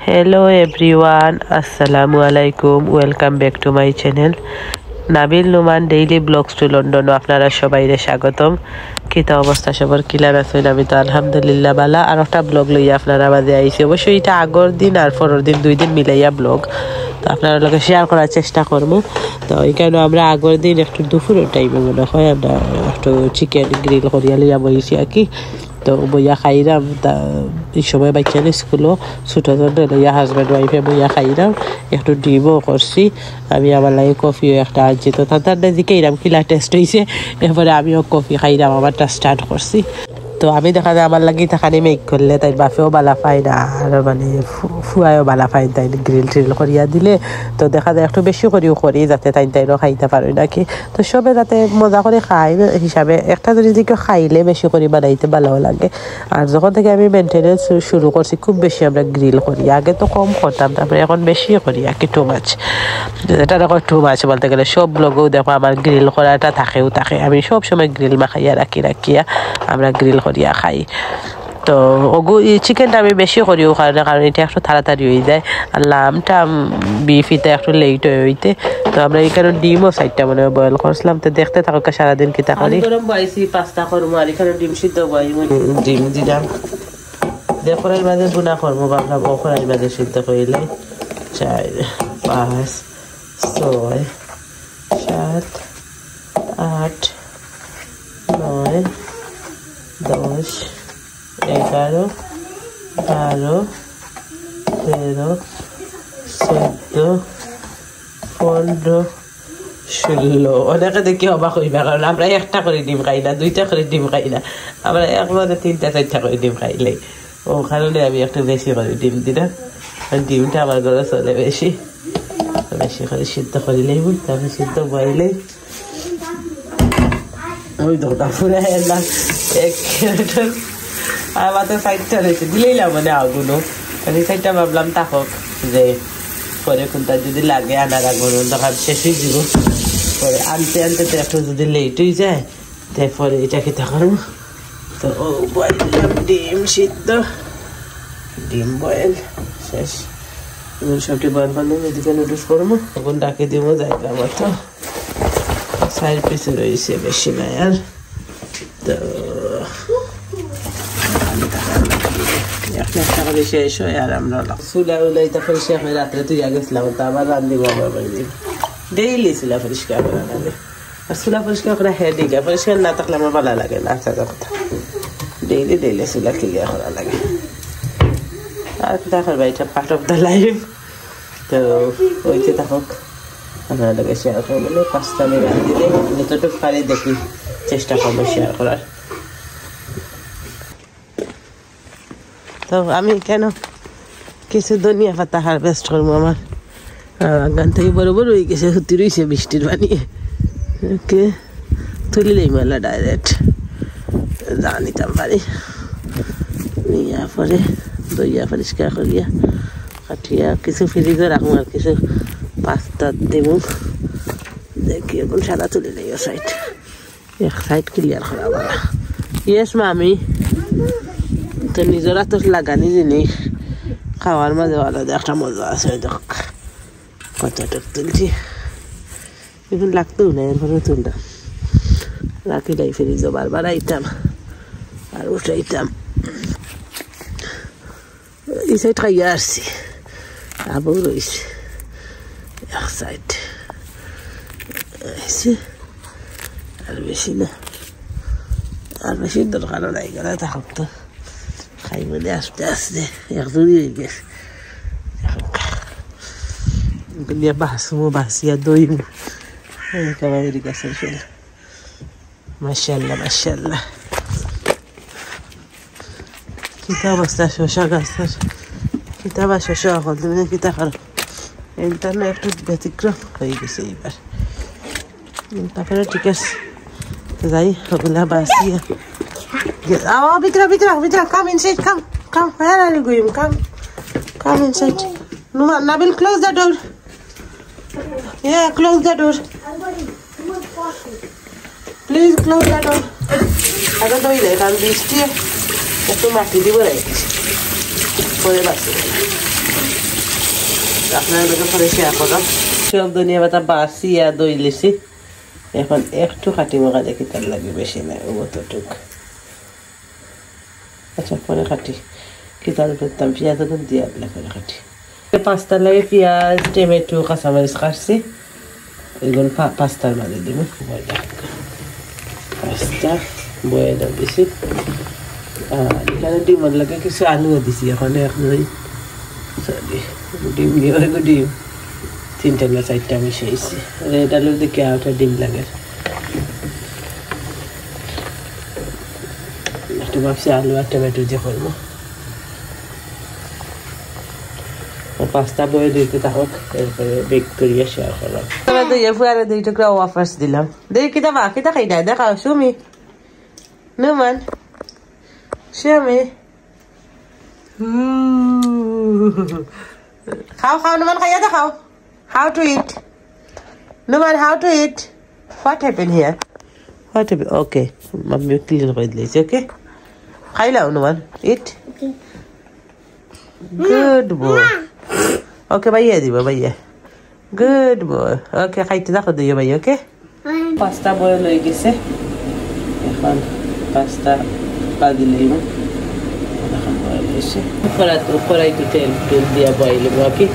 Hello everyone, Assalamu alaikum, welcome back to my channel. Nabil Noman daily blogs to London আপনারা সবাইরে স্বাগতম। কিতা অবস্থা সবার কিলার আছেন? আমি তো আলহামদুলিল্লাহ বালা। আর একটা ব্লগ লইয়া আপনারা মাঝে আইছি, অবশ্যই এটা আগর দিন আর পরের দিন 2 দিন মিলাইয়া ব্লগ, তো আপনারা লগে শেয়ার করার চেষ্টা করবো। তো এইখানে আমরা আগর দিন একটু দুপুরের টাইমে মনে হয় আমরা একটু চিকেন গ্রিল করিয়া লইয়া বইছি আর কি। তো বইয়া খাইলাম, তা এই সময় বাচ্চা স্কুলও ছোটো ছোটো লইয়া হাজব্যান্ড ওয়াইফে বইয়া খাইলাম, একটু ডিমও করছি, আমি আমার লাগে কফিও একটা আনছি। তো তাদের দিকে এরকম কিলা টেস্ট হয়েছে, এরপরে আমিও কফি খাইলাম, আমারটা স্টার্ট করছি। তো আমি দেখা যায় আমার লাগি তাখানি মেক করলে তাই বাফেও বালা পাই না, আর মানে ফুয়ায়ও বালা পাই তাই গ্রিল ট্রিল করিয়া দিলে। তো দেখা যায় একটু বেশি করিও করি যাতে তাইনও খাইতে পারি নাকি। তো সবে যাতে মজা করে খাই হিসাবে একটা যদি কেউ খাইলে বেশি করে বানাইতে ভালো লাগে। আর যখন থেকে আমি মেনটেনেন্স শুরু করছি খুব বেশি আমরা গ্রিল করি, আগে তো কম করতাম, তারপরে এখন বেশি করি আর কি, টু মাছ। এটা দেখো টু মাছ বলতে গেলে সব ব্লগেও দেখো আমার গ্রিল করাটা থাকে। আমি সব সময় গ্রিল মাখাইয়া রাখিয়া আমরা গ্রিল করিয়া খাই। তো ওগু চিকেনটা আমি বেশি করিও কারণ এটা একটু তাড়াতাড়ি হয়ে যায়, আর লামটা বিফিতে একটু লেট হইতে। তো আমরা এখানে ডিমও 4টা মনে বয়েল করছিলাম। তো দেখতে থাকো সারাদিন কিতা করি। গরম বয়সি পাস্তা করবো, আর এখানে ডিম সিদ্ধ বইব, ডিম দিলাম দেখরাই মাঝে গুণা করবো, ভাবলাম ওখরাই মাঝে সিদ্ধ করিলে 4 5 6 7 8 9 10 11 12 13 14 15 16। অনেকে দেখি অবাক হইবা, কারণ আমরা একটা করে ডিম খাই না, 2টা করে ডিম খাই না, আমরা একবারে 3টা 4টা করে ডিম খাইলে। ও কারণে আমি একটু বেশি করে ডিম দিলাম, ডিমটা আমার ঘরে চলে বেশি করে সিদ্ধ করিলেই, তারপরে সিদ্ধ বইলেই ওই দোটা ফুলে এলাম এক আমাদের 5টা রয়েছে দিলেইলাম মানে আগুনও, আমি 5টা ভাবলাম থাকক, যে পরে কোনটা যদি লাগে আনার আগুন তখন শেষ হয়ে যাব, পরে আনতে তো একটু যদি লেট হয়ে যায় তারপরে এটা খেতে করবো। তো ও বয়েল দিলাম ডিম সিদ্ধ, ডিম বয়েল শেষ। সবটি বয়েল করলাম, এদিকে নুডলস করবো, তখন ডাকে দিব যাইলাম। তো 4 পিস রয়েছে, বেশি নাই আর। তো একটা করে শেষ হয়, আর আমরা চুলা উলাইতে পরিষ্কার করে রাত্রে তুই গেছিলাম, তো আবার রান্ধিব আবার ডেইলি চুলা পরিষ্কার করা লাগে। আর চুলা পরিষ্কার করা হেডিক, পরিষ্কার না থাকলে আমার ভালো লাগে না, আচ্ছা কথা ডেইলি চুলা ক্লিয়ার করা লাগে। আর দেখার বাড়িটা পার্ট অফ দ্য লাইফ। তো ওইতে থাকুক, আপনার লাগে শেয়ার করবো। 5টা আমি রান্ধিলে যতটুকু পারি দেখি চেষ্টা করবো শেয়ার করার। তো আমি কেন কিছু ধনিয়া পাতা হারভেস্ট করবো, আমার গান থেকে বড় হয়ে গেছে, সত্যি রয়েছে বৃষ্টির বানিয়ে, ওকে তুলিলেই মেলা ডাইরেক্ট যা নিতাম পারি। নিয়ে পরে দইয়া পরিষ্কার করিয়া কাটিয়া কিছু ফ্রিজে রাখবো, আর কিছু পাস্তা দেবো। দেখি এখন সারা তুলে নেই এক সাইড ক্লিয়ার করা বলা। ইয়েস মামি, তো নিজেরা তো লাগানি জিনিস খাওয়ার মাঝে আলাদা একটা মজা আছে। দেখ কতটুক তুলছি, এখন লাগতেও না, এরপরে তুলতাম রাখিলাই ফ্রিজও বারবার আইতাম আর উঠাইতাম। এই সাইড খাইয়া আসছি, আবও রয়েছে এক সাইড, আর বেশি না, আর বেশি দরকারও নাই, গেলে থাকুক। তো খাই মানে আস্তে আস্তে একজনই হয়ে গেছে, নিয়ে বাসিয়া দইমু একেবারে গেছে। মাশাআল্লাহ কিতা অবস্থা শশা গাছের, কিতা বা শশা এখন তুমি কিতা খারো, ইন্টারনেট একটু ব্যতিক্রম হয়ে গেছে এইবার। তারপরে ঠিক আছে যাই, ওগুলা বাসিয়া ভিতরে come inside, come where are you going, come inside. Nabil, close the door. Yeah, close the door, please close the door. I don't know, I'm বৃষ্টি একটু মাটি দিব রাখছি। পরে বাসি আপনার লোকে পরে শেয়ার করো সব ধনিয়া পাতা বাসি আর দই লিছি এখন একটু কাটি মকা দেখি তার লাগে বেশি নাই অতটুক আচ্ছা পরে কাটি কি তার করতাম পেঁয়াজ তো দিয়ে করে কাটি পাস্তার লাগে পেঁয়াজ টমেটো কাঁচামরিচ কাটছি এগুলো পাস্তার মাঝে দিব পাস্তা বয়ে দাও দিছি আর এখানে ডিমের লাগে কিছু আলুও দিছি এখন দুই সরি ডিম দিয়ে ডিম 3টা না 4টা মিশাইছি রেড আলুর দিকে আউটা ডিম লাগে একটু ভাবছি আলু আর টমেটো দিয়ে করবো পাস্তা বয়ে দিতে থাকুক এরপরে বেক করিয়ে শেয়ার করলাম দইয়ে ফুয়ারে 2 টুকরা ওয়াফার্স দিলাম দেখি কিতা খাই দেয় দেখাও সুমি নুমান সুমি খাও নুমান খাইয়া দেখাও how to eat Numan how to eat what happened here what happened okay mummy clear করে দিয়েছি ওকে খাই লাও Numan eat good boy okay ভাইয়া দিব ভাইয়া good boy okay খাইতে দেখো দিও ভাইয়া ওকে পাস্তা বয়েল হয়ে গেছে এখন পাস্তা পা দিলেই এখন বয়েল হয়েছে উপরে একটু তেল দিয়ে বয়েল ওকে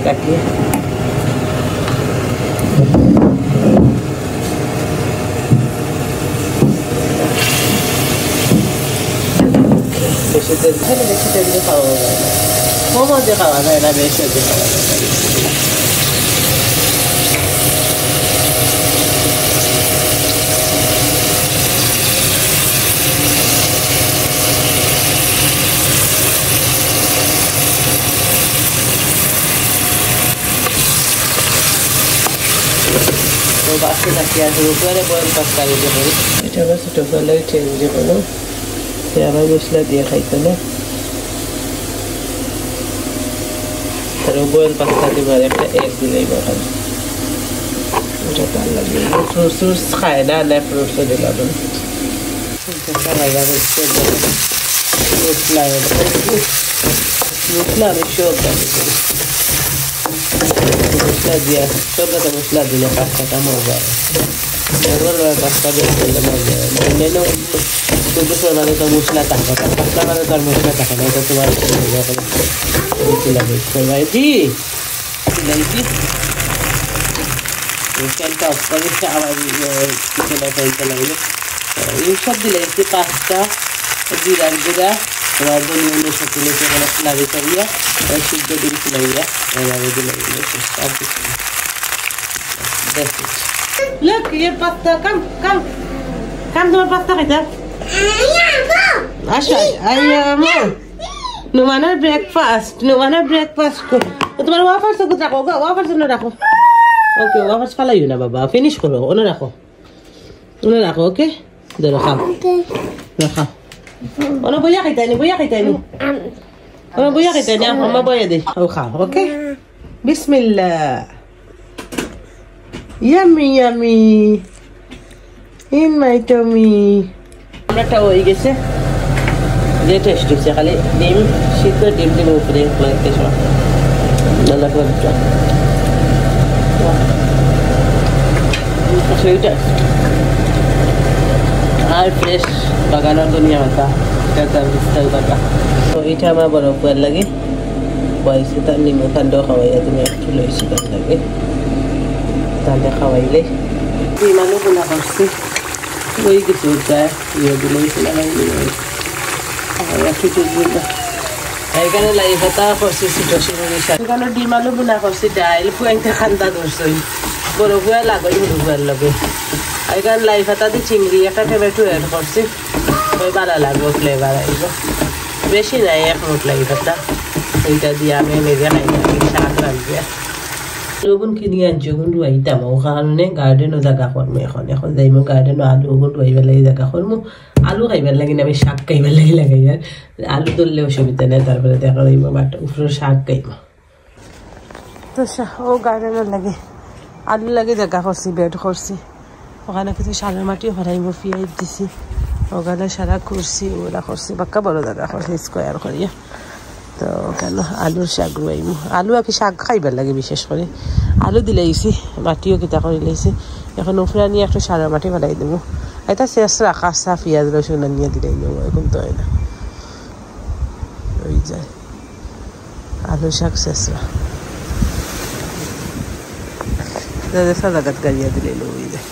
কাটিয়ে বেশি তেল দিয়ে খাওয়া যায় না মোমো দিয়ে খাওয়া যায় না বেশি দিয়ে খাওয়া যায় বাসে থাকি আর উপরে বয়েল পাস্তা দিতে পারি এটা আবার ছোটো ফলে চেঞ্জ করলো আবার মশলা দিয়ে খাইতো না তারপর বয়েল পাস্তা দিব আর একটা এগ দিলেই বাটান এটা ভালো লাগে ফ্রুটস খায় না ফ্রুটসও দিলাম মশলা আমি সব দাবি করি মশলা দিয়া সব দাদা মশলা দিলে পাস্তাটা মজা পাস্তা দিয়ে করলে মজা অন্যান্য শুধু মানে তো মশলা থাকে পাস্তা মানে তো আর মশলা থাকে না এটা তোমার জি ফ্যানটা অফ করে আবার কিচেনে ফেলতে লাগলো এইসব দিলে একটু পাস্তা জিরার গুঁড়া তোমার ধনিয়া সাথে এখানে ফ্লাবি করিয়া সিদ্ধ দিন ফ্লাইয়া এভাবে দিলে Look, your pasta. Come. Come to my pasta, Rita. Asha, no mana breakfast. Tomorrow wafers ko rakho. Wafers no rakho. Okay, wafers kala yun na baba. Finish ko ro. Ono rakho, okay? Dalo ka. Rakha. Ono boya kita ni. Ono boya kita ni. Amma boya de. Okay? Bismillah. Yummy in my tummy. আমরা হয়ে গেছে যে test হচ্ছে খালি ডিম সিদ্ধ ডিম দিব উপরে লাগতে সব ভালো করে সেইটা আর ফ্রেশ বাগানের দুনিয়া মাথা এটা বিস্তার কথা তো এটা আমার বড় উপর লাগে বয়সে তার নিমু ঠান্ডা খাওয়াইয়া তুমি একটু লইছি তার লাগে তাহলে খাওয়াইলে ডিম আলু বোনা করছি ওই কিছু যায় ইয়ে দিলেছিল এখানে লাই পাতা করছি ছোটো এখানে ডিম আলু বোনা করছি ডাইল পুয়াইতে খান্দা ধরছই বড় পুয়া লাগই সরু পুয়ার লগে এখানে লাই পাতা দিয়ে চিংড়ি একটা টমেটো এড করছি ওই ভালো লাগবে ফ্লেভার আইব বেশি নাই 1 মুঠ লাই পাতা ওইটা দিয়ে আমি মেজে খাই শাক রাখবে লগুন কিনি আনছি ওগুন রুয়াইতাম ও কারণে গার্ডেনও জায়গা করবো এখন যাইমো গার্ডেনও আলু ওগুন রুয়াইবার লাগে জায়গা করবো আলু খাইবার লাগে না আমি শাক খাইবার লাগে লাগাই আর আলু ধরলে অসুবিধা নেই তারপরে দেখা যাইব বাট উপরে শাক খাইব তো ও গার্ডেনও লাগে আলু লাগে জায়গা করছি বেড করছি ওখানে কিছু সারের মাটিও ভরাইব ফিয়াই দিছি ওখানে সারা করছি ওরা করছি পাক্কা বড় দাদা করছি স্কোয়ার করিয়া তো কেন আলুর শাক রুয়াইমু আলু আর কি শাক খাইবার লাগে বিশেষ করে আলু দিলাইছি মাটিও কিতা করে লাইছি এখন উপরে নিয়ে একটু সারা মাটি ফেলাই দেবো এটা শেষ রাখা চা পেঁয়াজ রসুন নিয়ে দিলাই দেবো এখন তো হয় না ওই যায় আলু শাক শেষ জায়গাত গাড়িয়া দিলাই ওই যায়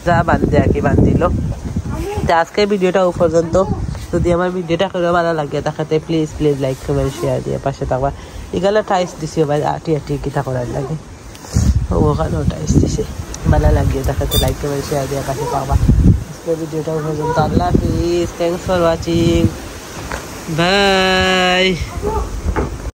যা বান্ধে আর কি বান্ধিল আজকে ভিডিওটা পর্যন্ত যদি আমার ভিডিওটা করে ভালো লাগে তাকে প্লিজ লাইক কমেন্ট শেয়ার দিয়ে পাশে থাকবা এগুলো টাইস দিছি ভাই আটি কিতা করার লাগে ওখানেও টাইস দিছি ভালো লাগিয়ে দেখাতে লাইক কমেন্ট শেয়ার দিয়ে পাশে থাকবা আজকে ভিডিওটা পর্যন্ত আল্লাহ হাফিজ থ্যাংকস ফর ওয়াচিং বাই